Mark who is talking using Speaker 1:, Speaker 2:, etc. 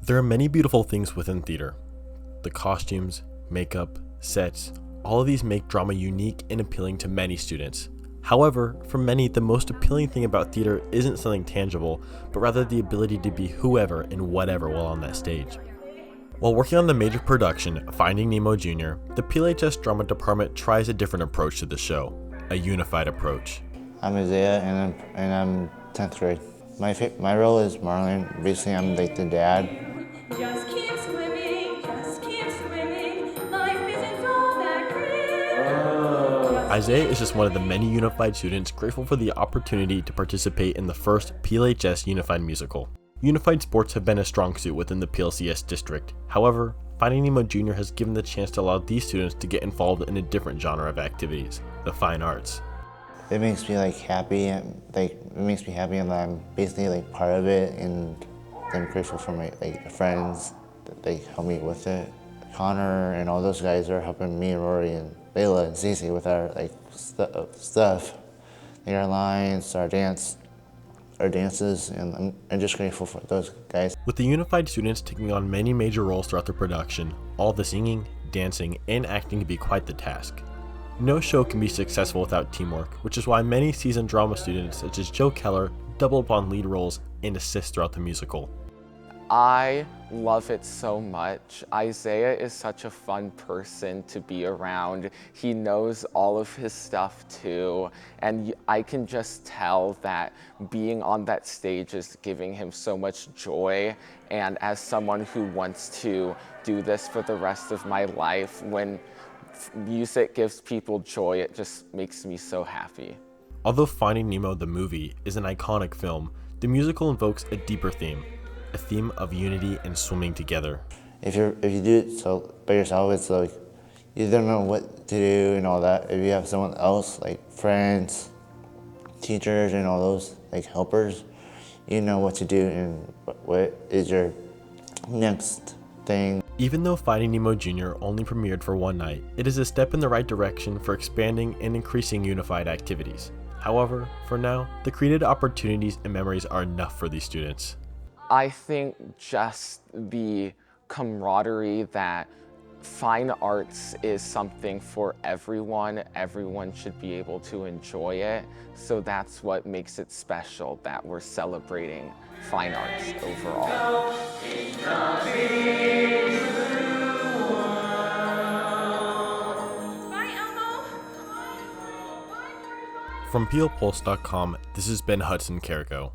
Speaker 1: There are many beautiful things within theater. The costumes, makeup, sets, all of these make drama unique and appealing to many students. However, for many, the most appealing thing about theater isn't something tangible, but rather the ability to be whoever and whatever while on that stage. While working on the major production, Finding Nemo Jr., the PLHS drama department tries a different approach to the show, a unified approach.
Speaker 2: I'm Isaiah and I'm 10th grade. My role is Marlon. Basically, I'm like the dad.
Speaker 3: Just keep swimming, life isn't all that great.
Speaker 1: Isaiah is just one of the many unified students grateful for the opportunity to participate in the first PLHS Unified musical. Unified sports have been a strong suit within the PLCS district. However, Finding Nemo Jr. has given the chance to allow these students to get involved in a different genre of activities, the fine arts.
Speaker 2: It makes me happy, and it makes me happy, and I'm basically part of it, and I'm grateful for my friends that they help me with it. Connor and all those guys are helping me and Rory and Layla and Cece with our stuff, our lines, our dances, and I'm just grateful for those guys.
Speaker 1: With the unified students taking on many major roles throughout the production, all the singing, dancing, and acting can be quite the task. No show can be successful without teamwork, which is why many seasoned drama students such as Joe Keller double up on lead roles and assist throughout the musical.
Speaker 4: I love it so much. Isaiah is such a fun person to be around. He knows all of his stuff too, and I can just tell that being on that stage is giving him so much joy. And as someone who wants to do this for the rest of my life, when music gives people joy, it just makes me so happy.
Speaker 1: Although Finding Nemo the movie is an iconic film, the musical invokes a deeper theme, a theme of unity and swimming together.
Speaker 2: If you do it by yourself, it's you don't know what to do and all that. If you have someone else, friends, teachers, and all those helpers, you know what to do and what is your next thing.
Speaker 1: Even though Finding Nemo Jr. only premiered for one night, it is a step in the right direction for expanding and increasing unified activities. However, for now, the created opportunities and memories are enough for these students.
Speaker 4: I think just the camaraderie that fine arts is something for everyone. Everyone should be able to enjoy it. So that's what makes it special, that we're celebrating fine arts overall.
Speaker 1: From PLPulse.com, this has been Hudson Carrico.